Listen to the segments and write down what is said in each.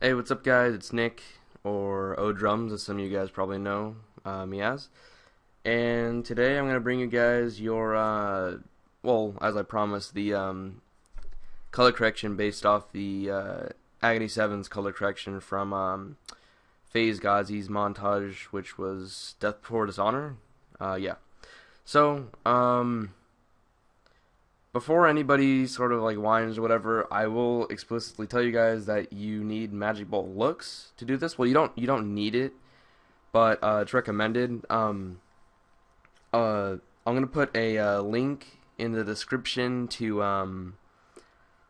Hey, what's up, guys? It's Nick, or O Drums, as some of you guys probably know me as. And today I'm going to bring you guys your, well, as I promised, the color correction based off the Agony 7's color correction from FaZe GaZii's Montage, which was Death Before Dishonour. Yeah. So, before anybody sort of like whines or whatever, I will explicitly tell you guys that you need Magic Bolt looks to do this. Well, you don't need it, but it's recommended. I'm gonna put a link in the description to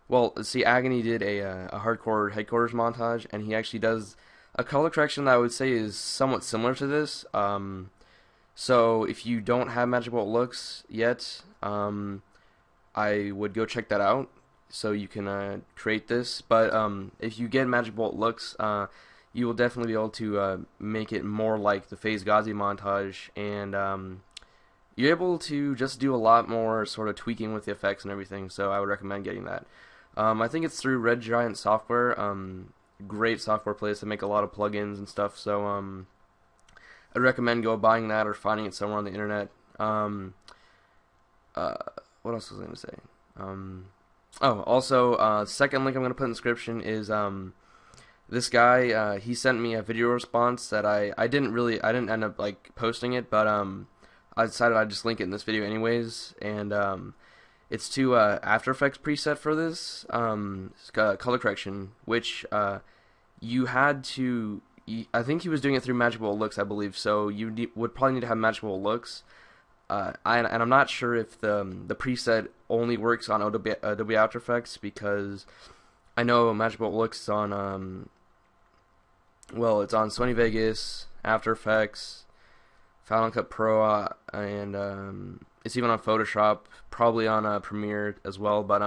well, see, Agony did a hardcore headquarters montage, and he actually does a color correction that I would say is somewhat similar to this. So if you don't have Magic Bolt looks yet, I would go check that out so you can create this. But if you get Magic Bolt looks, you will definitely be able to make it more like the FaZe GaZii montage, and you're able to just do a lot more sort of tweaking with the effects and everything. So I would recommend getting that. I think it's through Red Giant Software. Great software place to make a lot of plugins and stuff. So I'd recommend go buying that or finding it somewhere on the internet. What else was I going to say? Oh, also, second link I'm going to put in the description is this guy. He sent me a video response that I didn't end up like posting it, but I decided I'd just link it in this video anyways, and it's to After Effects preset for this color correction, which you had to. I think he was doing it through Magic Bolt looks, I believe. So you would probably need to have Magic Bolt looks. And I'm not sure if the preset only works on Adobe After Effects, because I know Magic Bolt looks is on well, it's on Sony Vegas, After Effects, Final Cut Pro, and it's even on Photoshop, probably on Premiere as well. But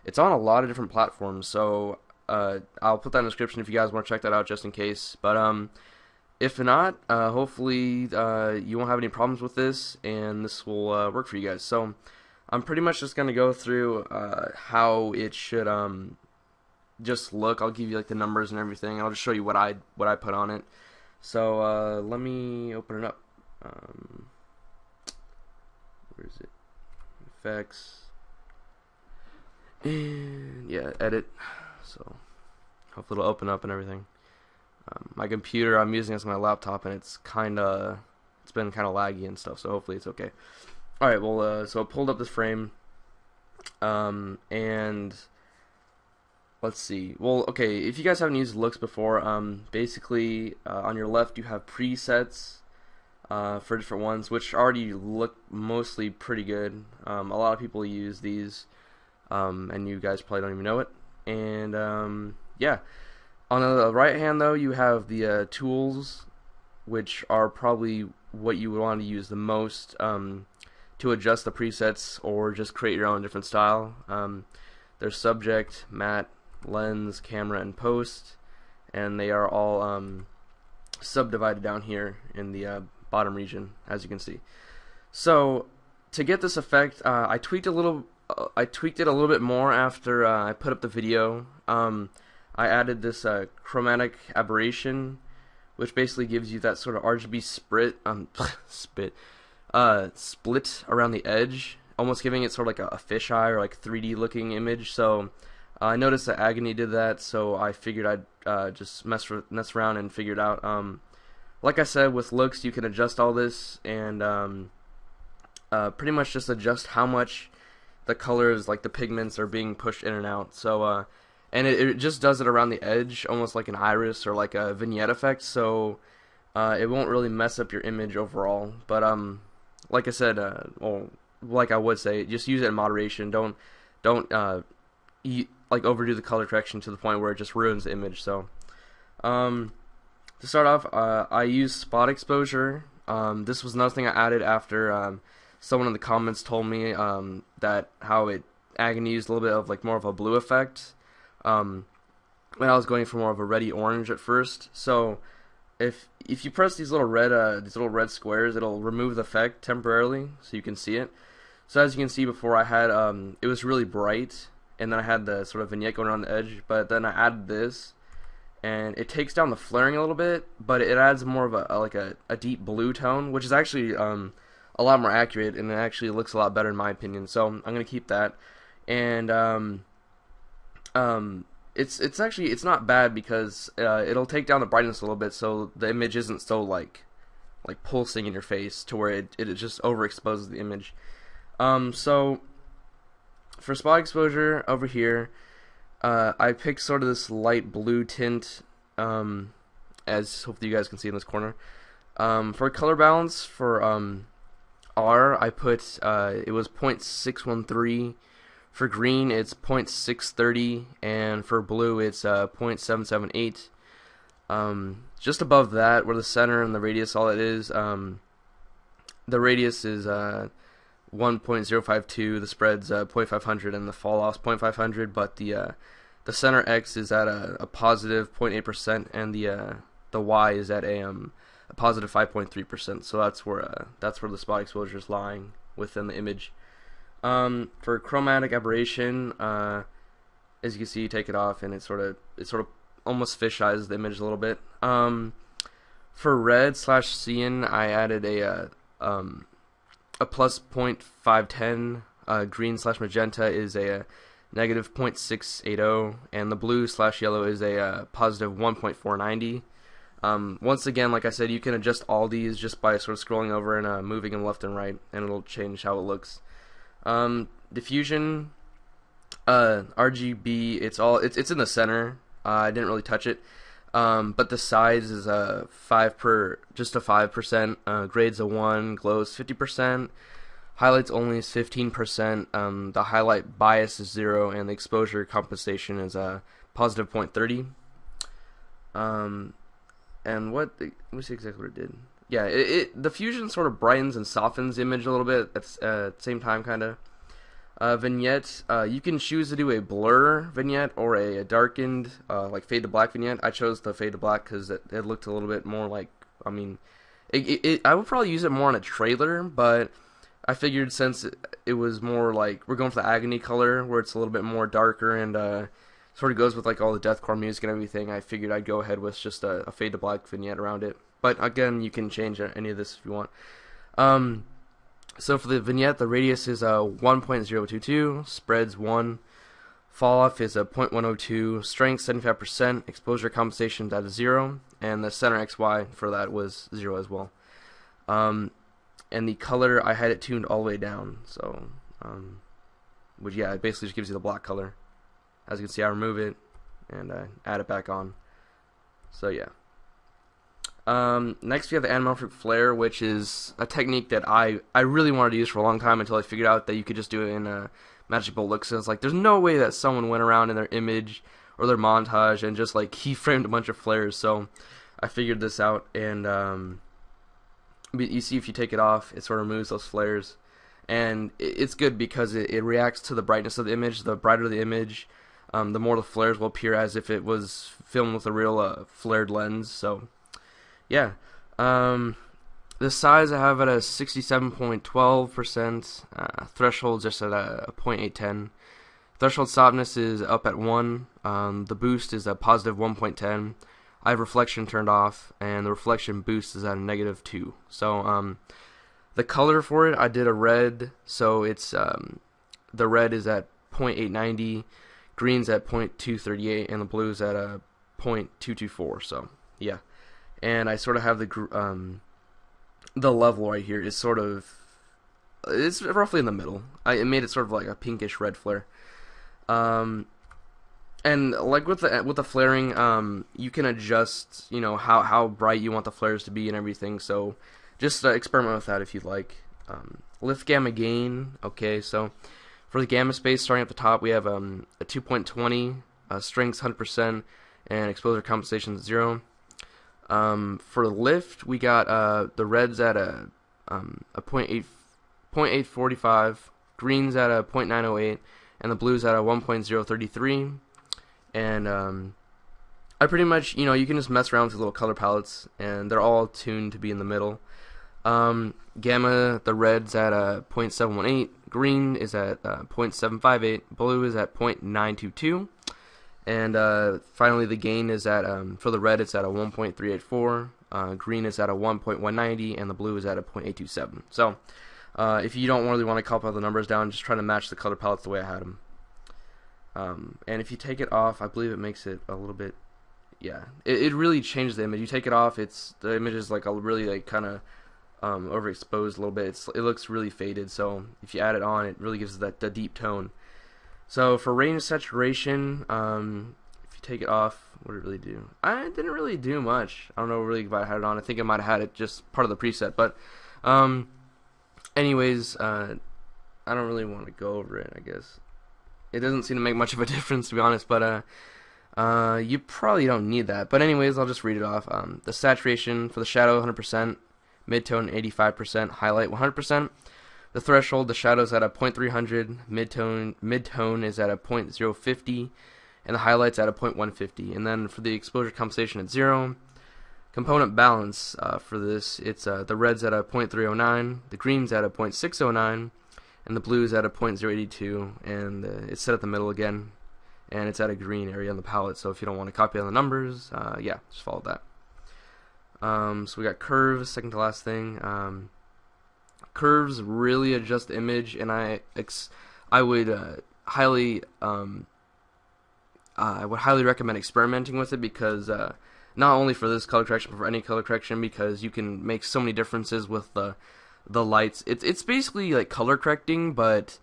it's on a lot of different platforms. So I'll put that in the description if you guys want to check that out, just in case. But if not, hopefully you won't have any problems with this, and this will work for you guys. So I'm pretty much just going to go through how it should just look. I'll give you like the numbers and everything. I'll just show you what I put on it. So let me open it up. Where is it? Effects. And yeah, edit. So hopefully it'll open up and everything. My computer I'm using as my laptop, and it's been kind of laggy and stuff, so hopefully it's okay. Alright, well, so I pulled up this frame, and let's see. Well, okay, if you guys haven't used looks before, basically on your left you have presets for different ones, which already look mostly pretty good. A lot of people use these, and you guys probably don't even know it. And yeah. On the right hand, though, you have the tools, which are probably what you would want to use the most to adjust the presets or just create your own different style. There's subject, matte, lens, camera, and post, and they are all subdivided down here in the bottom region, as you can see. So to get this effect, I tweaked it a little bit more after I put up the video. I added this chromatic aberration, which basically gives you that sort of RGB split around the edge, almost giving it sort of like a fisheye or like 3D looking image. So I noticed that Agony did that, so I figured I'd just mess around and figure it out. Like I said, with looks you can adjust all this, and pretty much just adjust how much the colors, like the pigments, are being pushed in and out. So and it just does it around the edge, almost like an iris or like a vignette effect, so it won't really mess up your image overall. But like I said, well, like I would say, just use it in moderation. Don't like overdo the color correction to the point where it just ruins the image. So to start off, I use spot exposure. This was another thing I added after someone in the comments told me that how Agony used a little bit of like more of a blue effect. When I was going for more of a reddy orange at first. So if you press these little red squares, it'll remove the effect temporarily, so you can see it. So as you can see, before I had it was really bright, and then I had the sort of vignette going around the edge, but then I added this, and it takes down the flaring a little bit, but it adds more of a deep blue tone, which is actually a lot more accurate, and it actually looks a lot better in my opinion. So I'm gonna keep that, and it's not bad because it'll take down the brightness a little bit, so the image isn't so like pulsing in your face to where it just overexposes the image. So for spot exposure over here, I picked sort of this light blue tint, as hopefully you guys can see in this corner. For color balance, for R, I put it was 0.613. For green, it's 0.630, and for blue, it's 0.778. Just above that, where the center and the radius all it is, the radius is 1.052, the spread's 0.500, and the fall off's 0.500. But the center X is at a positive 0.8%, and the Y is at a positive 5.3%. So that's where the spot exposure is lying within the image. For chromatic aberration, as you can see, you take it off, and it sort of almost fisheyes the image a little bit. For red / cyan, I added a plus 0.510. Green / magenta is a negative 0.680, and the blue / yellow is a positive 1.490. Once again, like I said, you can adjust all these just by sort of scrolling over and moving them left and right, and it'll change how it looks. Diffusion, RGB, it's in the center. I didn't really touch it, but the size is just a 5%. Grades a 1, glows 50%, highlights only is 15%. The highlight bias is 0, and the exposure compensation is positive 0.30. And let me see exactly what it did. Yeah, the fusion sort of brightens and softens the image a little bit at the same time, kind of. Vignette, you can choose to do a blur vignette or a darkened, like fade to black vignette. I chose the fade to black because it looked a little bit more like, I mean, I would probably use it more on a trailer, but I figured since it was more like, we're going for the agony color, where it's a little bit more darker and sort of goes with like all the deathcore music and everything, I figured I'd go ahead with just a fade to black vignette around it. But again, you can change any of this if you want. So for the vignette, the radius is 1.022, spreads 1, fall off is 0.102, strength 75%, exposure compensation at 0, and the center XY for that was 0 as well. And the color, I had it tuned all the way down, so which, yeah, it basically just gives you the black color. As you can see, I remove it and add it back on. So yeah. Next we have the anamorphic flare, which is a technique that I really wanted to use for a long time until I figured out that you could just do it in Magic Bolt Elixir. Like, there's no way that someone went around in their image or their montage and just like keyframed a bunch of flares. So I figured this out, and you see if you take it off, it sort of removes those flares, and it's good because it reacts to the brightness of the image. The brighter the image, the more the flares will appear as if it was filmed with a real flared lens. So yeah, the size I have at a 67.12%, threshold just at a 0.810. Threshold softness is up at 1, the boost is a positive 1.10. I have reflection turned off, and the reflection boost is at a negative 2. So the color for it, I did a red, so it's the red is at 0.890, green's at 0.238, and the blue's at a 0.224. So yeah. And I sort of have the level right here is sort of, it's roughly in the middle. It made it sort of like a pinkish red flare. And like with the flaring, you can adjust, you know, how bright you want the flares to be and everything. So just experiment with that if you'd like. Lift gamma gain. Okay, so for the gamma space, starting at the top, we have a 2.20, strength 100%, and exposure compensation 0. For lift, we got the reds at a 0.845, greens at a 0.908, and the blues at a 1.033. And I pretty much, you know, you can just mess around with the little color palettes, and they're all tuned to be in the middle. Gamma, the red's at a 0.718, green is at 0.758, blue is at 0.922, And finally, the gain is at, for the red, it's at a 1.384, green is at a 1.190, and the blue is at a 0.827. So, if you don't really want to copy all the numbers down, just try to match the color palettes the way I had them. And if you take it off, I believe it makes it a little bit, yeah, it really changes the image. You take it off, the image is like a really like kind of overexposed a little bit. It looks really faded. So if you add it on, it really gives the deep tone. So for range saturation, if you take it off, what did it really do? I didn't really do much. I don't know really if I had it on. I think I might have had it just part of the preset. But anyways, I don't really want to go over it, I guess. It doesn't seem to make much of a difference, to be honest. But you probably don't need that. But anyways, I'll just read it off. The saturation for the shadow, 100%. Midtone, 85%. Highlight, 100%. The threshold, the shadow's at a 0.300, midtone is at a 0.050, and the highlight's at a 0.150. And then for the exposure compensation, it's 0. Component balance for this, it's the red's at a 0.309, the green's at a 0.609, and the blue's at a 0.082, and it's set at the middle again, and it's at a green area on the palette. So if you don't want to copy all the numbers, yeah, just follow that. So we got curves, second to last thing. Curves really adjust the image, and I would highly recommend experimenting with it, because not only for this color correction but for any color correction, because you can make so many differences with the lights. It's basically like color correcting, but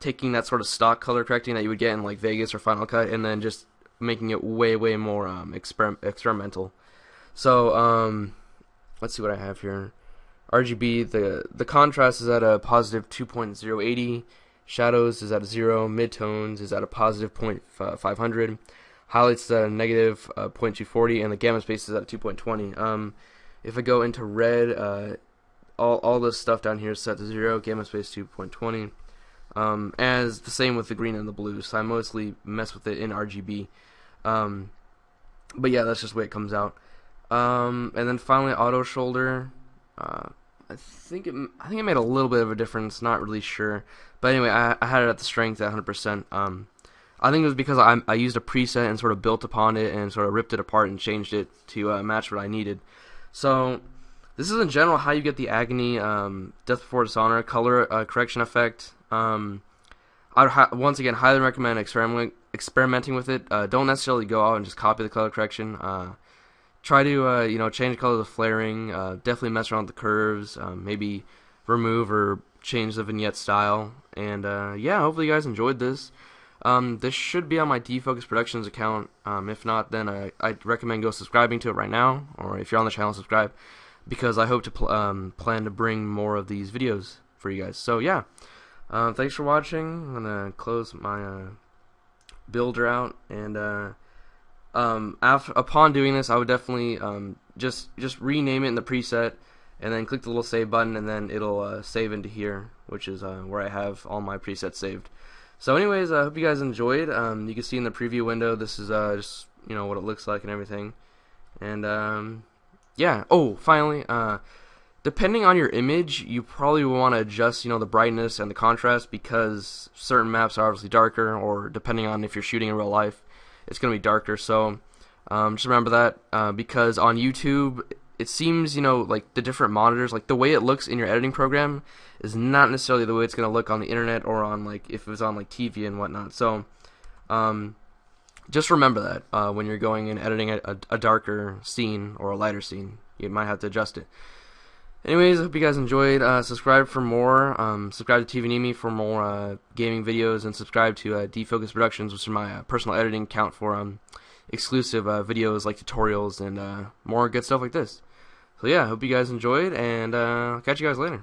taking that sort of stock color correcting that you would get in like Vegas or Final Cut, and then just making it way more experimental. So let's see what I have here. RGB, the contrast is at a positive 2.080, shadows is at a 0, midtones is at a positive 0.500, highlights at a negative 0.240, and the gamma space is at a 2.20. If I go into red, all this stuff down here is set to 0, gamma space 2.20. As the same with the green and the blue, so I mostly mess with it in RGB. But yeah, that's just the way it comes out. And then finally, auto shoulder. I think it made a little bit of a difference. Not really sure, but anyway, I had it at the strength at 100%. I think it was because I used a preset and sort of built upon it and sort of ripped it apart and changed it to match what I needed. So this is in general how you get the Agony Death Before Dishonor color correction effect. I would once again highly recommend experimenting with it. Don't necessarily go out and just copy the color correction. Try to change the color of the flaring. Definitely mess around with the curves. Maybe remove or change the vignette style. And yeah, hopefully you guys enjoyed this. This should be on my Defocus Productions account. If not, then I'd recommend go subscribing to it right now. Or if you're on the channel, subscribe, because I hope to plan to bring more of these videos for you guys. So yeah, thanks for watching. I'm gonna close my builder out, and upon doing this, I would definitely just rename it in the preset, and then click the little save button, and then it'll save into here, which is where I have all my presets saved. So anyways, I hope you guys enjoyed. You can see in the preview window, this is just what it looks like and everything. And yeah. Oh, finally, depending on your image, you probably want to adjust the brightness and the contrast, because certain maps are obviously darker, or depending on if you're shooting in real life, it's going to be darker. So just remember that, because on YouTube, it seems, like the different monitors, like the way it looks in your editing program is not necessarily the way it's going to look on the internet, or on like if it was on like TV and whatnot. So just remember that when you're going and editing a darker scene or a lighter scene, you might have to adjust it. Anyways, I hope you guys enjoyed. Subscribe for more. Subscribe to TVNemi for more gaming videos, and subscribe to Defocus Productions, which is my personal editing account for exclusive videos like tutorials and more good stuff like this. So yeah, I hope you guys enjoyed, and catch you guys later.